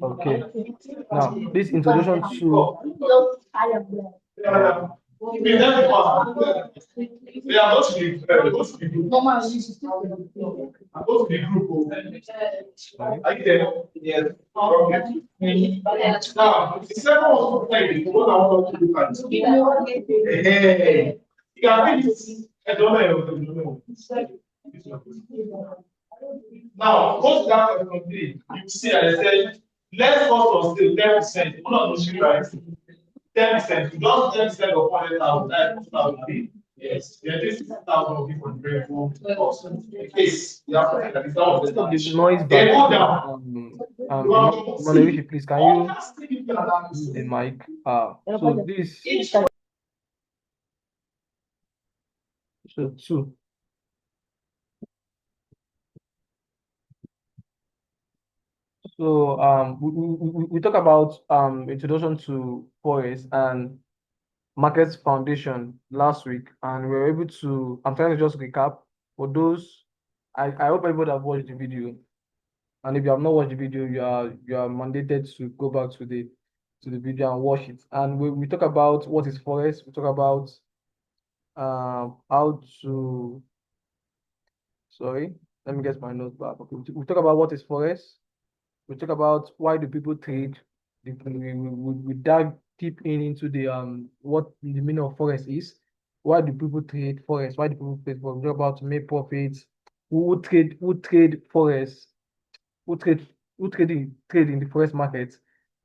Okay. Now, this introduction to They are not in the group. Go to the group. sorry. Are you there? Yes. Okay. Now, the second one is what I want to look at. Hey, you can feel it. I don't know. Now, go to that complete. You see, I said, let's cost of sale 10%. One of those right? 10%. You don't 10% of 100,000. That's 2,000. Yes. Then this 6,000 will be for the very full cost. In case you have to take that, it's not of the Stop the cash. noise Then go background. down. See, Please, can all you that thing that use the mic? So this, so two. So we talk about introduction to forex and markets foundation last week, and we were able to. I'm trying to just recap for those. I hope everybody have watched the video, and if you have not watched the video, you are mandated to go back to the video and watch it. And we talk about what is forex. We talk about how to. Sorry, let me get my notes back. Okay, we talk about what is forex. We talk about why do people trade. We dive deep into the what the meaning of forex is. Why do people trade forex? Why do people trade forex? We talk about to make profits. Who trade forex? Who trade in the forex market?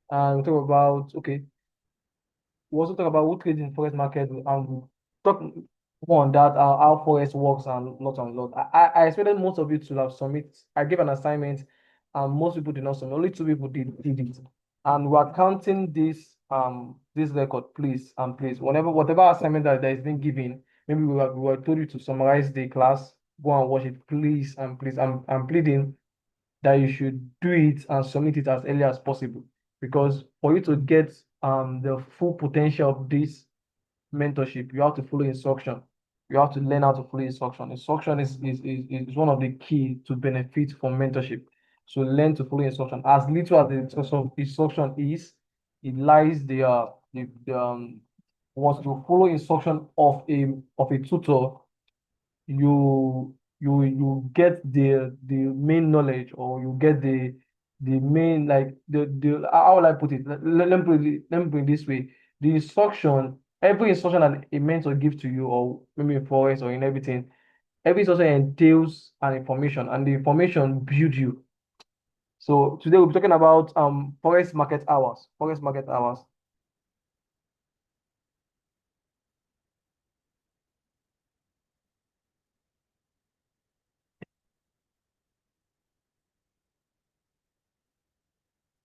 And we talk about okay. We also talk about who trades in forex market and we talk more on that how forex works and lot and lot. I expected most of you to have submit. I gave an assignment and most people did not submit. Only two people did it. And we're counting this record, please and please. Whatever assignment that is being given, maybe we were told you to summarize the class, go and watch it, please and please. I'm pleading that you should do it and submit it as early as possible. Because for you to get the full potential of this mentorship, you have to follow instruction. You have to learn how to follow instruction. Instruction is one of the key to benefit from mentorship. So learn to follow instruction. As little as the instruction is, it lies the once you follow instruction of a tutor, you get the main knowledge, or you get the main, like the how will I put it? Let me put it this way. The instruction, every instruction that a mentor gives to you, or maybe in forest or in everything, every instruction entails an information, and the information build you. So today we'll be talking about forest market hours. Forest market hours.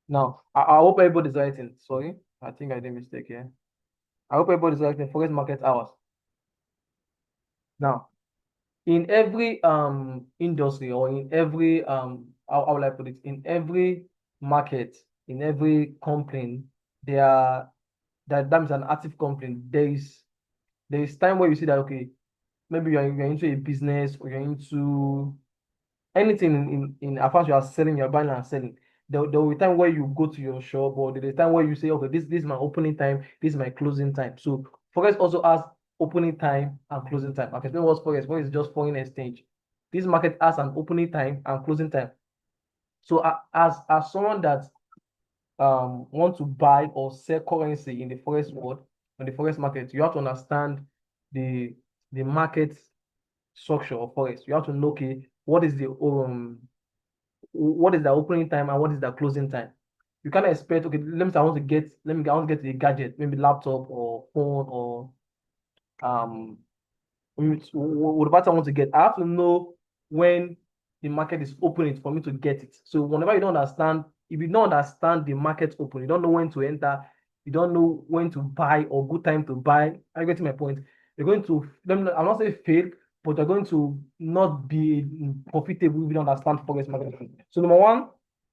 Now, I hope everybody is writing. Sorry, I think I did a mistake here. I hope everybody is writing forest market hours. Now, in every industry, or in every how will I put it, in every market, in every company, there are that is an active company. There is time where you see that okay, maybe you're into a business, or you're into anything in as far as you are selling, you're buying and selling. There will be time where you go to your shop, or there's a time where you say, okay, this is my opening time, this is my closing time. So Forex also has opening time and closing time. I can explain what's Forex. Forex is just foreign exchange. This market has an opening time and closing time. So as someone that want to buy or sell currency in the Forex world, in the Forex market, you have to understand the the market structure of Forex. You have to know, okay, what is the opening time and what is the closing time. You can't expect, okay, let me say I want to get a gadget, maybe laptop or phone, or um whatever I want to get. I have to know when the market is opening for me to get it. So whenever you don't understand, if you don't understand the market open, you don't know when to enter, you don't know when to buy or good time to buy. Are you getting my point? You're going to, I'm not saying fail, but you're going to not be profitable if you don't understand forex market. So number one,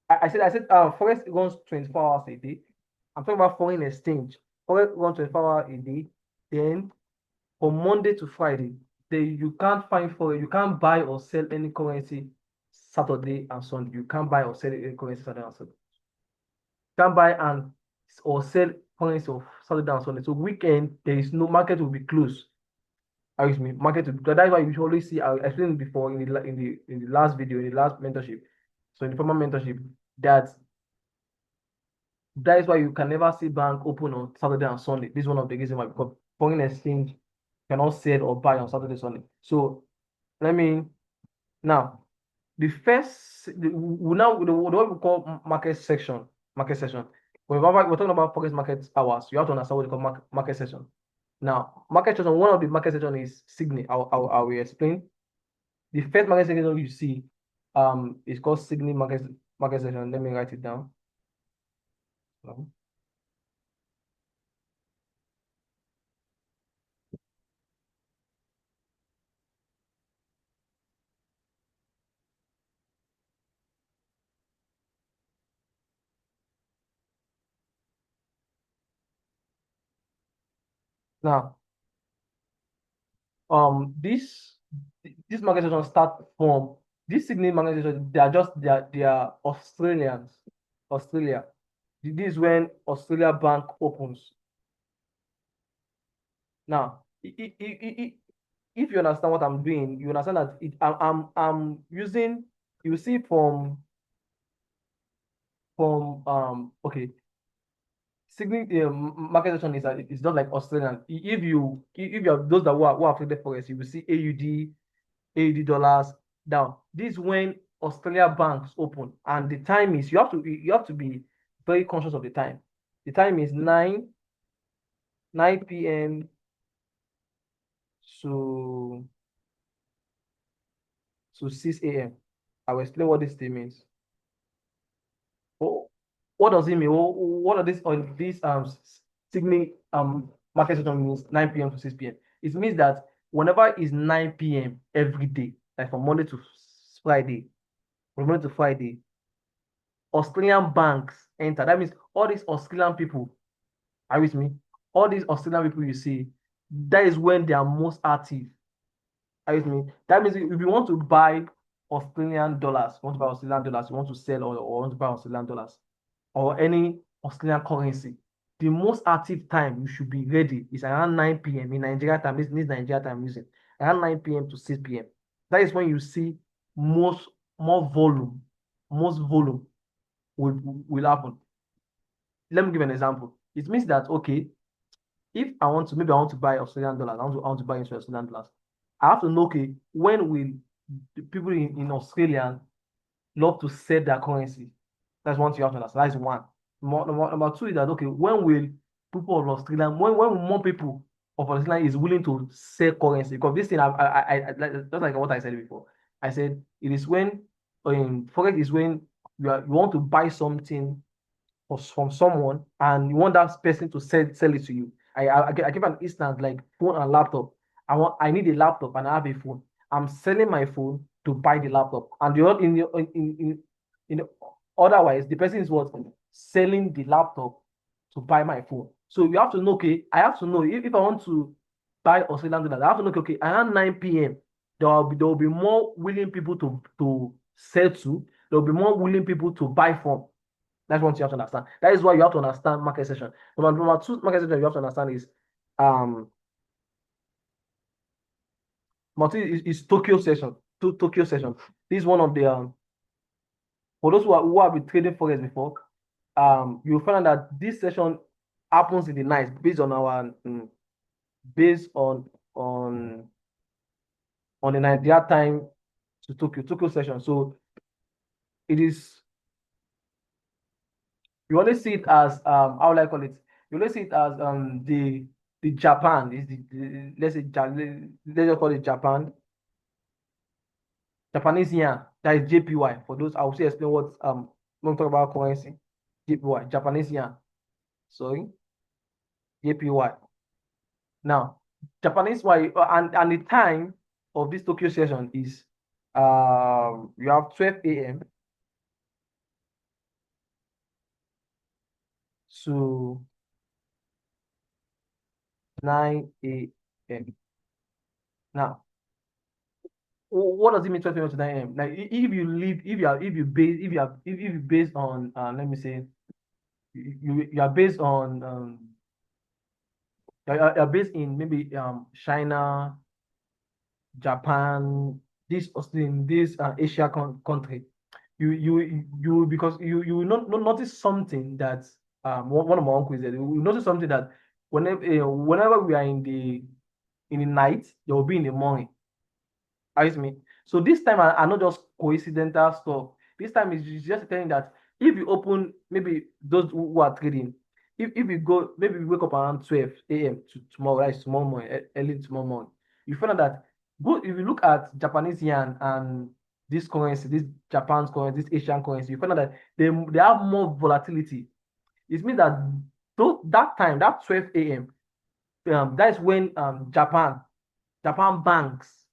I said forex runs 24 hours a day. I'm talking about foreign exchange. Forex runs 24 hours a day. Then from Monday to Friday, you can't find forex, you can't buy or sell any currency Saturday and Sunday. You can't buy or sell any currency Saturday and Sunday. You can't buy and or sell currency of Saturday and Sunday. So weekend there is no market will be closed. Excuse me, market will be closed. That's why you usually see. I explained it before in the last video, in the last mentorship. So in the former mentorship, that that is why you can never see bank open on Saturday and Sunday. This is one of the reasons why, because foreign exchange cannot sell or buy on Saturday, Sunday. So let me now the first we now the what we call market section. Market section. Whenever we're talking about forex market hours, you have to understand what they call market section. Now, market section, one of the market section is Sydney. I will explain. The first market section you see is called Sydney market section. Let me write it down. Now, this market section start from this Sydney market section. They are Australians. Australia. This is when Australia Bank opens. Now, if you understand what I'm doing, you understand that I'm using. You see from okay. Sydney market section is not like Australian. If you have those that who are traded forex, you will see AUD dollars down. This is when Australia banks open, and the time is you have to be very conscious of the time. The time is 9 p.m. to 6 a.m. I will explain what this thing means. Oh, what does it mean? What are these on this Sydney market section means 9 p.m. to 6 p.m. It means that whenever it's 9 p.m. every day, like from Monday to Friday, from Monday to Friday, Australian banks enter. That means all these Australian people are with me. All these Australian people you see, that is when they are most active. Are you with me? That means if you want to buy Australian dollars, you want to buy Australian dollars, you want to sell or want to buy Australian dollars or any Australian currency, the most active time you should be ready is around 9 p.m. in Nigeria time. This Nigeria time using around 9 p.m. to 6 p.m. That is when you see most more volume, most volume will happen. Let me give an example. It means that okay, if I want to maybe I want to buy Australian dollars, I want to buy into Australian dollars. I have to know okay when will the people in Australia love to sell their currency. That's one thing you have to understand. That's one. Number two is that okay, when will people of Australia, when will more people of Australia is willing to sell currency? Because this thing, just like what I said before, I said it is when forex is when you want to buy something from someone and you want that person to sell it to you. I give an instance like phone and laptop. I need a laptop and I have a phone. I'm selling my phone to buy the laptop. And the in otherwise the person is what selling the laptop to buy my phone. So you have to know, okay, I have to know if I want to buy Australian dollars, I have to know, okay, around 9 p.m. There will be more willing people to sell to. There will be more willing people to buy from. That's one thing you have to understand. That is why you have to understand market session. Number two market session you have to understand is um is Tokyo session. Tokyo session. This is one of the for those who have been trading forex before, you'll find out that this session happens in the night based on our based on the Nigeria time to Tokyo session. So it is you always see it as how will I call it? You always see it as the Japan is let's say let's just call it Japanese yen. That is JPY. For those I will say explain what when we talk about currency. JPY, Japanese yen. Sorry, JPY. Now, Japanese Y and the time of this Tokyo session is you have 12 a.m. to 9 a.m. Now, what does it mean 12 p.m. to 9 a.m.? Like if you live, if you based on let me say you are based on you're based in maybe China, Japan, this Austin, this Asia country, because you will not notice something that one of my uncles said. You will notice something that whenever we are in the night, there will be in the morning. Eyes me. So this time I not just coincidental stuff. This time is just telling that if you open maybe those who are trading, if you go maybe you wake up around 12 a.m. to tomorrow, right? Tomorrow morning, early tomorrow morning, you find out that go if you look at Japanese yen and this currency, this Japan's currency, this Asian currency, you find out that they have more volatility. It means that that time, that 12 a.m., that is when Japan banks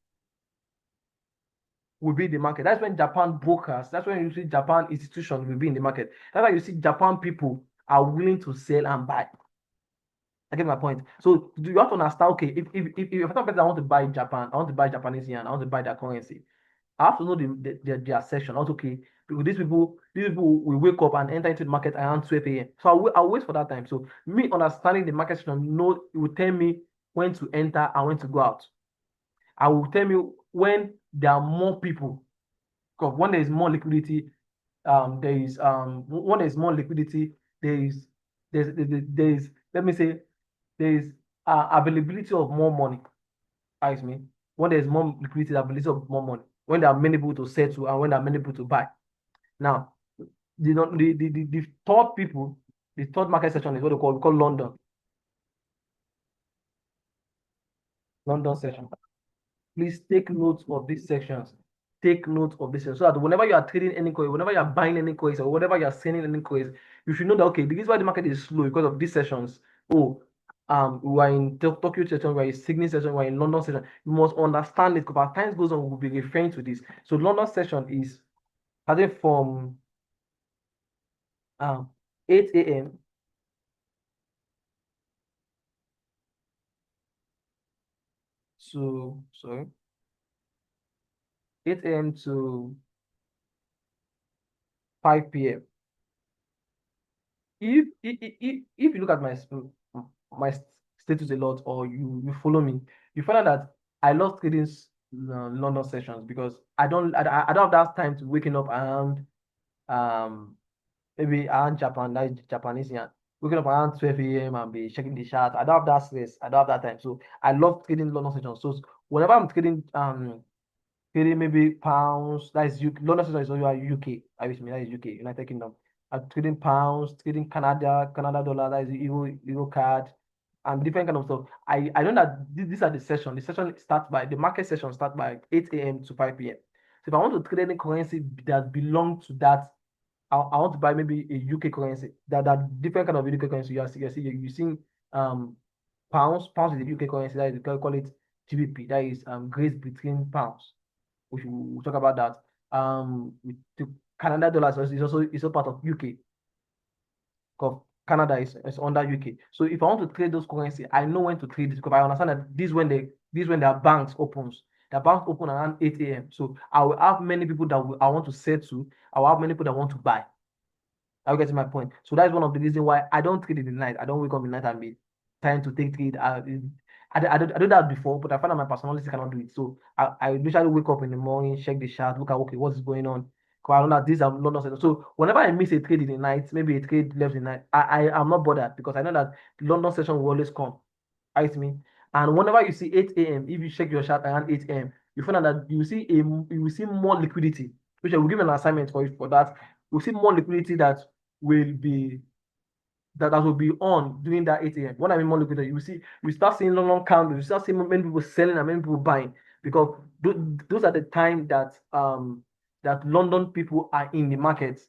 will be in the market. That's when Japan brokers, that's when you see Japan institutions will be in the market. That's why you see Japan people are willing to sell and buy. I get my point. So you have to understand, okay, if a person I want to buy Japan, I want to buy Japanese yen, I want to buy their currency, I have to know their section. Also, okay, because these people will wake up and enter into the market around 12 a.m. So I'll wait for that time. So me understanding the market section, know it will tell me when to enter and when to go out. I will tell me when there are more people. Because when there is more liquidity, there is when there is more liquidity, there is there is let me say there is availability of more money. Eyes me. When there is more liquidity, availability of more money. When there are many people to sell to and when there are many people to buy. Now, the third people, the third market section is what we call London. London section. Please take note of these sections. Take note of this so that whenever you are trading any coin, whenever you are buying any coins, or whenever you are selling any coins, you should know that okay, the reason why the market is slow because of these sessions. Oh, we are in Tokyo session, we are in Sydney session, we are in London session. You must understand it because as time goes on, we'll be referring to this. So London session is starting from um 8 a.m. to sorry 8 a.m. to 5 p.m. If you look at my status a lot or you follow me, you find out that I love trading London sessions because I don't have that time to waking up around um maybe around Japan, that is Japanese yeah, waking up around 12 a.m. and be checking the chart. I don't have that stress. I don't have that time. So I love trading London sessions. So whenever I'm trading trading maybe pounds. That is UK. London Session is also UK. I wish me that is UK, United Kingdom. Trading pounds, trading Canada dollar, that is Euro card, and different kind of stuff. I know that these are the session. The session starts by the market session start by 8 a.m. to 5 p.m. So if I want to trade any currency that belongs to that, I want to buy maybe a UK currency. That different kind of UK currency. You see pounds is the UK currency. That is they call it GBP. That is Great Britain pounds. We'll talk about that. The Canada dollars is also part of UK. Because Canada is under UK. So if I want to trade those currency, I know when to trade it because I understand that this when their banks opens. The banks open around 8 a.m. So I will have many people I want to sell to. I will have many people that want to buy. Are you getting my point? So that's one of the reasons why I don't trade in the night. I don't wake up in the night and be trying to take trade. I do that before, but I find that my personality cannot do it. So I usually wake up in the morning, check the chart, look at okay, what's going on. Because I know that these are London settings. So whenever I miss a trade in the night, maybe a trade left in the night, I am not bothered because I know that London session will always come. Right me. And whenever you see 8 a.m., if you check your chart around 8 a.m., you find out that you will see more liquidity, which I will give an assignment for that. You will see more liquidity will be that will be on during that 8 a.m. When I mean more liquidity, you start seeing long candles, you start seeing many people selling and many people buying because those are the time that London people are in the market,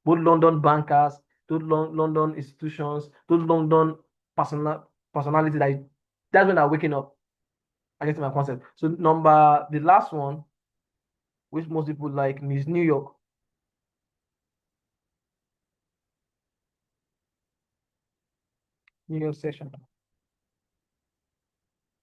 both London bankers, those London institutions, those London personality that's when they're waking up. I guess my concept. So the last one, which most people like, is New York. New York session.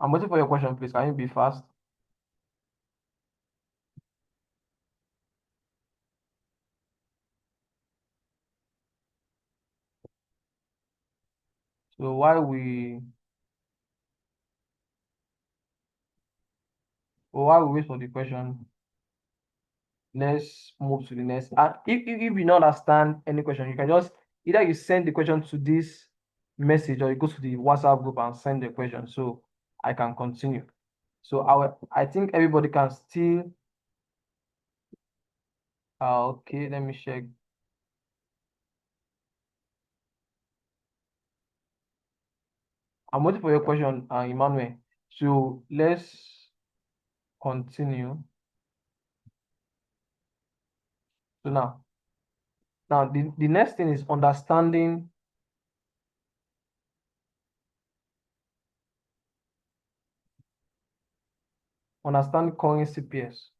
I'm waiting for your question, please. Can you be fast? So while we wait for the question, let's move to the next. And if you don't understand any question, you can just either you send the question to this message or you go to the WhatsApp group and send the question so I can continue. So I think everybody can still okay, let me check. I'm waiting for your question, Emmanuel. So let's continue. So now the next thing is understanding currency pairs.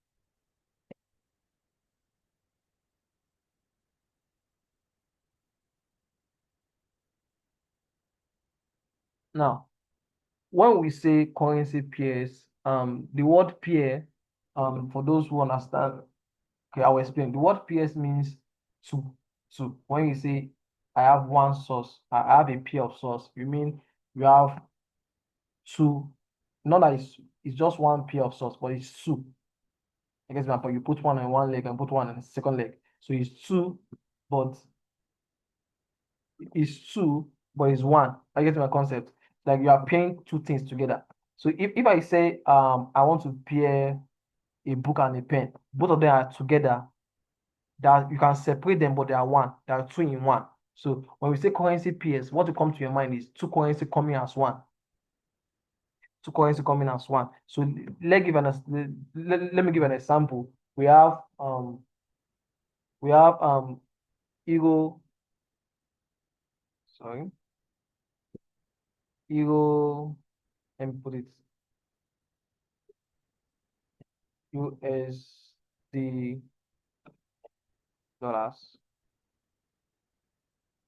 Now, when we say currency pairs, the word pair, for those who understand, okay, I'll explain. The word pairs means two. Two. When you say I have one source, I have a pair of source, you mean you have two. Not that it's just one pair of source, but it's two. I guess example, you put one on one leg and put one on the second leg. So it's two, but it's one. I get my concept. Like you are pairing two things together. So if I say I want to pair a book and a pen, both of them are together, that you can separate them, but they are one. They are two in one. So when we say currency pairs, what will come to your mind is two currency coming as one. Two currency coming as one. So let me give an example. We have euro, sorry, euro, let me put it USD dollars.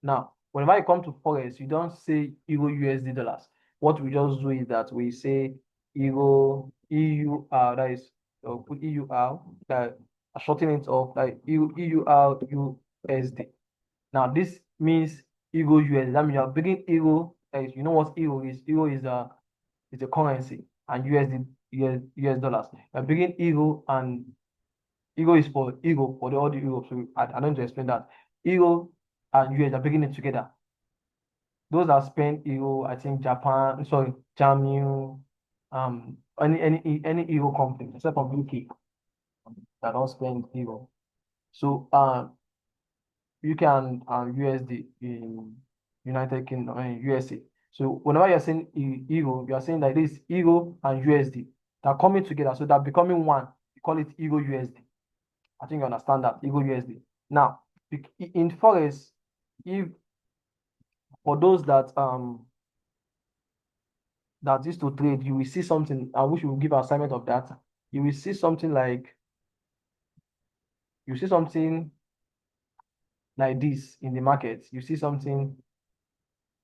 Now, whenever you come to forex, you don't say euro USD dollars. What we just do is that we say euro EUR, that is put EUR, that shorten it off like EUR USD. Now this means euro USD. That means you are bringing euro. You know what euro is? Euro is a currency, and USD US dollars. You are bringing euro, and euro is for euro for all the Europe. So I don't need to explain that. Euro and US are bringing it together. Those that spend euro, I think Japan, sorry, Germany, any euro company except from UK that don't spend euro. So UK and USD in United Kingdom and USA. So whenever you're saying euro, you are saying that this euro and USD they're coming together, so they're becoming one. You call it euro USD. I think you understand that euro USD. Now, in forex, if for those that used to trade, you will see something. I wish we will give an assignment of that. You will see something like this in the market. You see something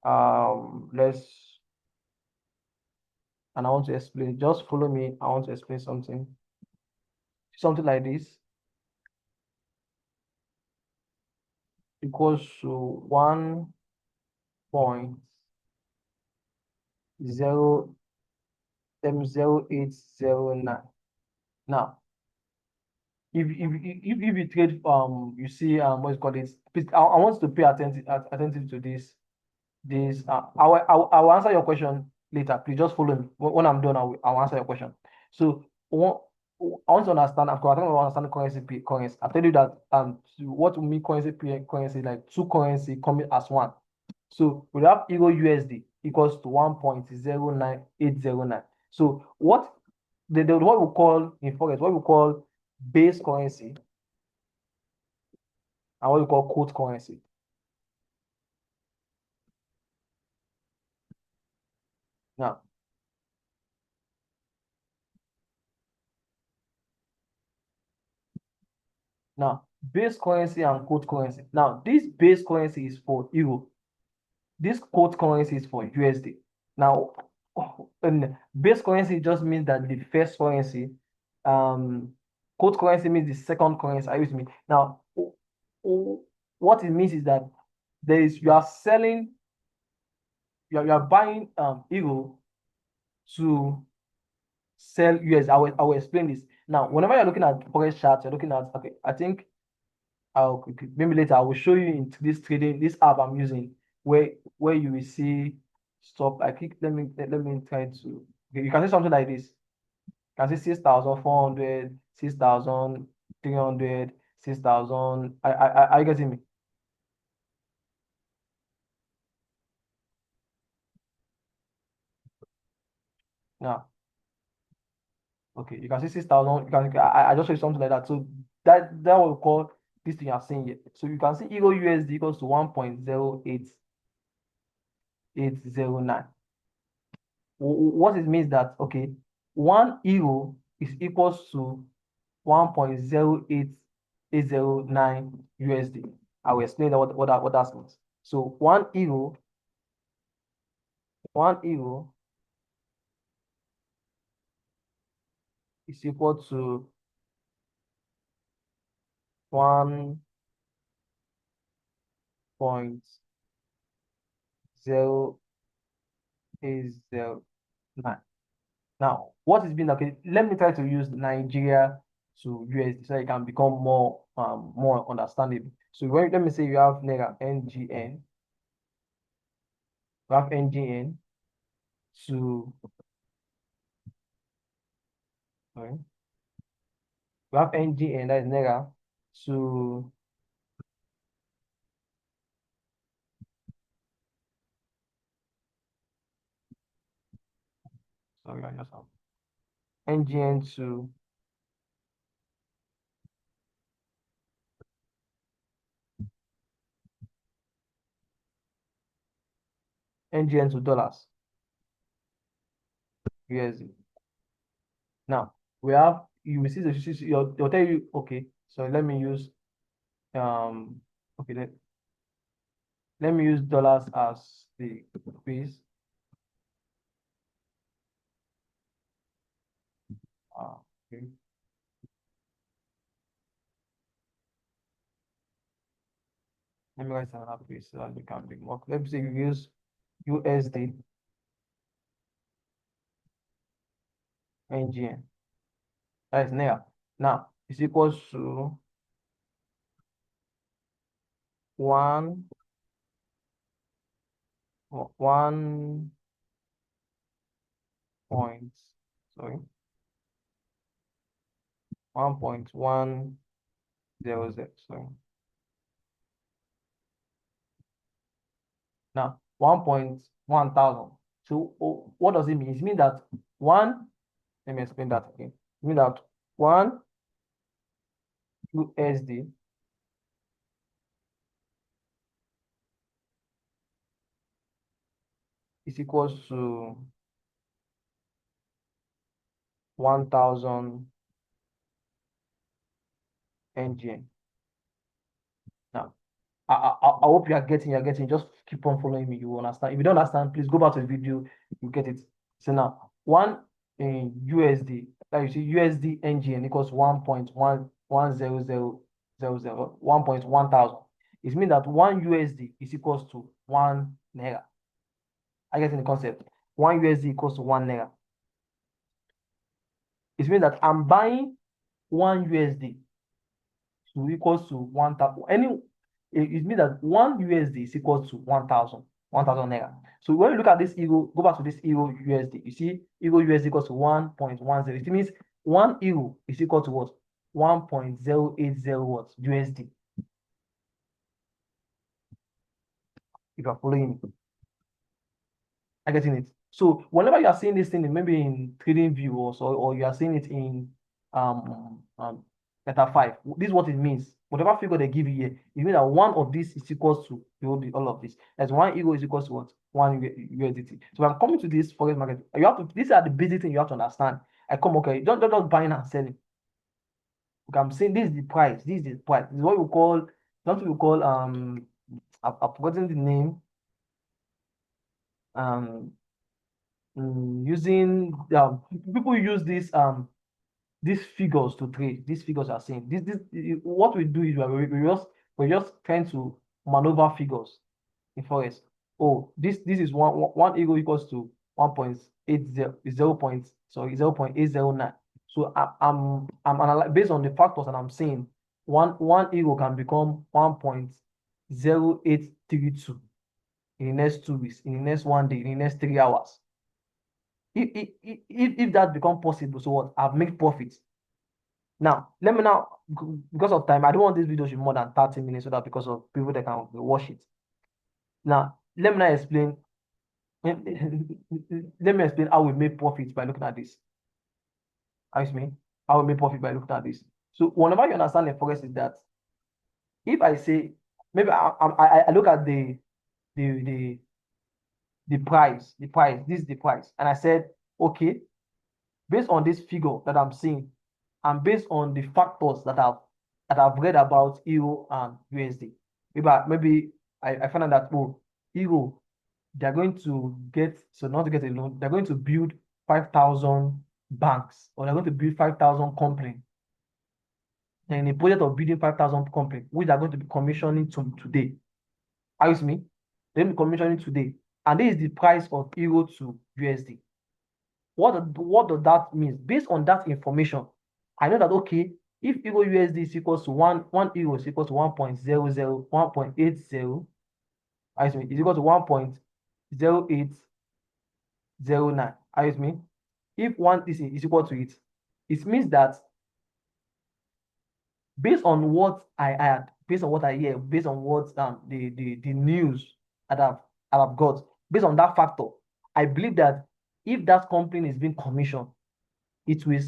let's and I want to explain. Just follow me. I want to explain something. Something like this equals to 1.0809. Now, if you trade you see what's called this. Please, I want you to pay attentive to this I will answer your question later. Please just follow me. When I'm done, I'll answer your question. So I want to understand. I want to understand currency. I tell you that what we mean currency like two currency coming as one. So we have euro USD equals to 1.09809. So what what we call in forex, what we call base currency and what we call quote currency. Now, base currency and quote currency. Now, this base currency is for euro. This quote currency is for USD. Now, and base currency just means that the first currency, um, quote currency means the second currency. Are you with me? Now, what it means is that you are selling, you are buying euro to sell US. I will explain this. Now, whenever you're looking at forex charts, you're looking at, okay, I think maybe later I will show you in this app I'm using, where you will see stuff. I think let me try to, okay, you can see something like this. You can see 6,400, 6,300, 6,000. Are you getting me? Now, okay, you can see 6,000. I just show you something like that. So that what we call this thing you are seeing here. So you can see euro USD equals to 1.08809. What it means that, okay, 1 euro is equals to 1.08809 USD. I will explain what that means. So one euro is equal to 1.0809. Now, what is being, okay, let me try to use Nigeria to USD so it can become more understandable. So let me say you have Naira NGN, you have NGN to, sorry, we have NGN, that is Naira, to sorry, I just have NGN to dollars USD. Now we have, you will see they'll tell you, okay, so let me use okay, let me use dollars as the base. Okay. Let me write another piece so that we can be more. Let me say you use USD NGN. That is Naira. Now it's equals to one 1 point, sorry, 1.100. Sorry. Now 1.1000. So what does it mean? It means that one, let me explain that again. It means that one USD is equals to 1,000 NGN. Now, I hope you're getting. Just keep on following me. You will understand. If you don't understand, please go back to the video. You get it. So now, one in USD, like you see, USD NGN equals 1.10000, 1.1000. It means that one USD is equals to one Naira. I get in the concept. One USD equals to one Naira. It means that I'm buying one USD to equals to 1,000. It means that one USD is equal to 1,000 Naira. So when you look at this euro, go back to this euro USD. You see euro USD equals to 1.10. It means 1 euro is equal to what? 1.080 what? USD. If you're following me. I getting it. So whenever you are seeing this thing, maybe in trading view also, or you are seeing it in beta 5, this is what it means. Whatever figure they give you here, it means that one of these is equals to all of this. As one euro is equals to what? One USDT. So I'm coming to this forex market. You have to, these are the basic things you have to understand. I come, okay, don't just buying and selling. Okay, I'm saying this is the price. This is the price. This is what we call, something we call I've forgotten the name. Um using people use these figures to trade. These figures are saying this what we do is we're just trying to maneuver figures in forex. Oh, this is one euro equals to 1.80 0.809. So I'm based on the factors, and I'm saying one euro can become 1.0832 in the next 2 weeks, in the next one day, in the next 3 hours. If that become possible, so what? I've made profits. Now, let me now, because of time, I don't want this video to be more than 30 minutes so that because of people that can watch it. Now, let me now explain. Let me explain how we make profits by looking at this. Ask me how we make profit by looking at this. So, whenever you understand the forex is that if I say maybe I look at the the the price, this is the price, and I said, okay, based on this figure that I'm seeing, and based on the factors that I've read about euro and USD, maybe I found out that euro, they're going to get, so not to get a loan, they're going to build 5,000 banks, or they're going to build 5,000 companies. They're in a project of building 5,000 companies, which are going to be commissioning today. Are you with me? They're going to be commissioning today, and this is the price of euro to USD. What does that mean? Based on that information, I know that okay, if euro USD is equals to one euro is equal to 1.00, 1.80, I mean, is equal to 1.0809. I mean, if one is equal to it, it means that based on what I had, based on what I hear, based on what the news that I've got, based on that factor, I believe that if that company is being commissioned, it will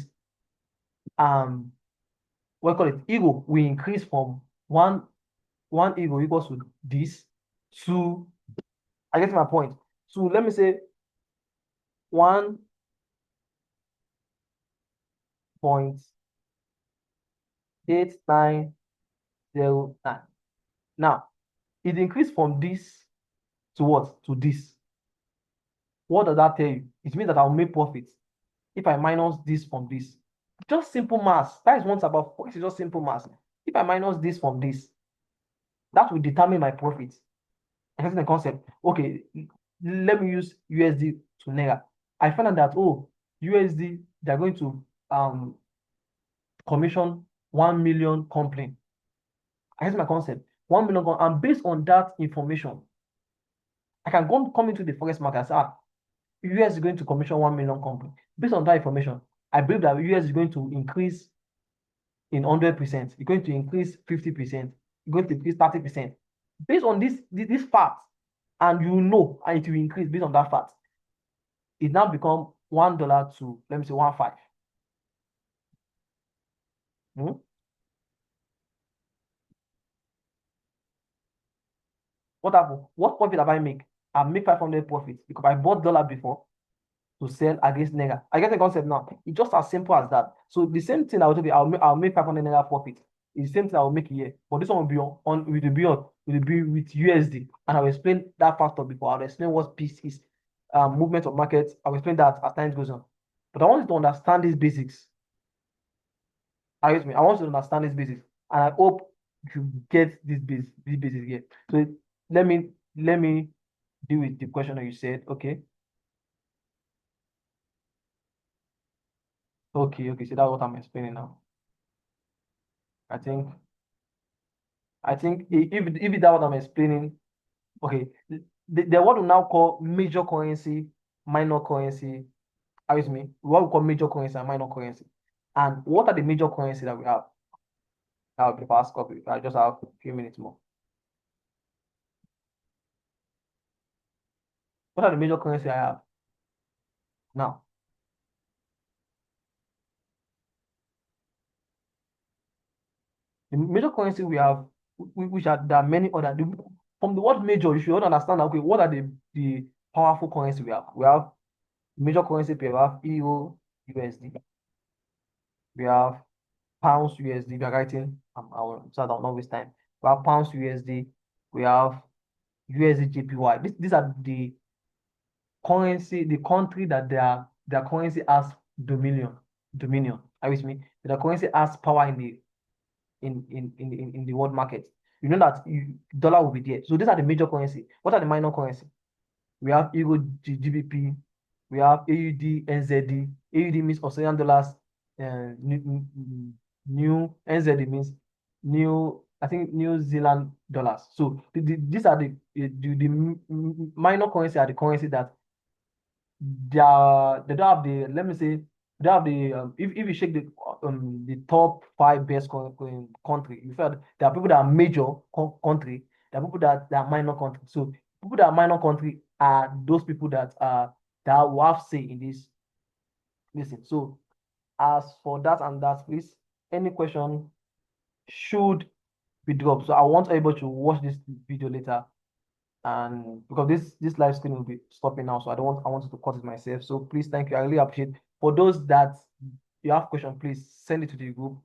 what call it, ego will increase from one ego equals to this to, I get my point. So let me say 1.8909. Now it increased from this to what? To this. What does that tell you? It means that I'll make profits if I minus this from this. Just simple math. That is one about forex. It's just simple math. If I minus this from this, that will determine my profits. Understand the concept? Okay, let me use USD to Naira. I found out that USD, they're going to commission 1 million company. I guess my concept. 1 million, and based on that information, I can come into the forex market and say, US is going to commission 1 million company. Based on that information, I believe that US is going to increase in 100%. It's going to increase 50%. It's going to increase 30%. Based on this fact, and and it will increase based on that fact, it now become $1 to, let me say, 1.5. Hmm? What happened? What profit have I make? I make 500 profits because I bought dollar before to sell against Naira. I get the concept now. It's just as simple as that. So the same thing I will do, I'll make 500 Naira profit. It's the same thing I will make here. But this one will be with USD. And I'll explain that factor before. I'll explain what piece is, movement of markets. I'll explain that as time goes on. But I want you to understand these basics. I want you to understand these basics. And I hope you get this basics here. So let me deal with the question that you said. Okay. Okay. So that's what I'm explaining now. I think if that what I'm explaining, okay, the what we now call major currency, minor currency, are you with me? What we call major currency and minor currency. And what are the major currency that we have? I'll be fast copy. I just have a few minutes more. What are the major currency I have? Now, the major currency we have, which are there are many other. From the word major, you should understand that, okay, what are the powerful currency we have? We have major currency pair, we have euro, USD. We have pounds USD. We are writing, so I don't know waste time. We have pounds USD. We have USD JPY. These are the currency, the country that their currency has dominion. Are you with me? Their currency has power in the world market. You know that dollar will be there. So these are the major currency. What are the minor currency? We have Euro GBP, we have AUD NZD. AUD means Australian dollars. New NZD means new, I think, New Zealand dollars. So these are the minor currency, are the currency that they don't have the, let me say, they have the if you check the top five best country, you feel there are people that are major country, there are people that are minor country. So people that are minor country are those people that will have say in this. Listen, so as for that and that, please, any question should be dropped. So I want everybody to watch this video later, and because this live stream will be stopping now, so I wanted to cut it myself. So please, thank you, I really appreciate. For those that you have question, please send it to the group,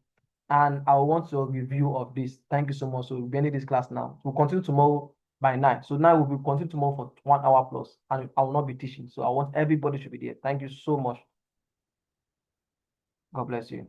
and I want your review of this. Thank you so much. So we'll be ending this class now. We'll continue tomorrow by 9. So now we'll be continue tomorrow for 1 hour plus, and I will not be teaching, so I want everybody to be there. Thank you so much. God bless you.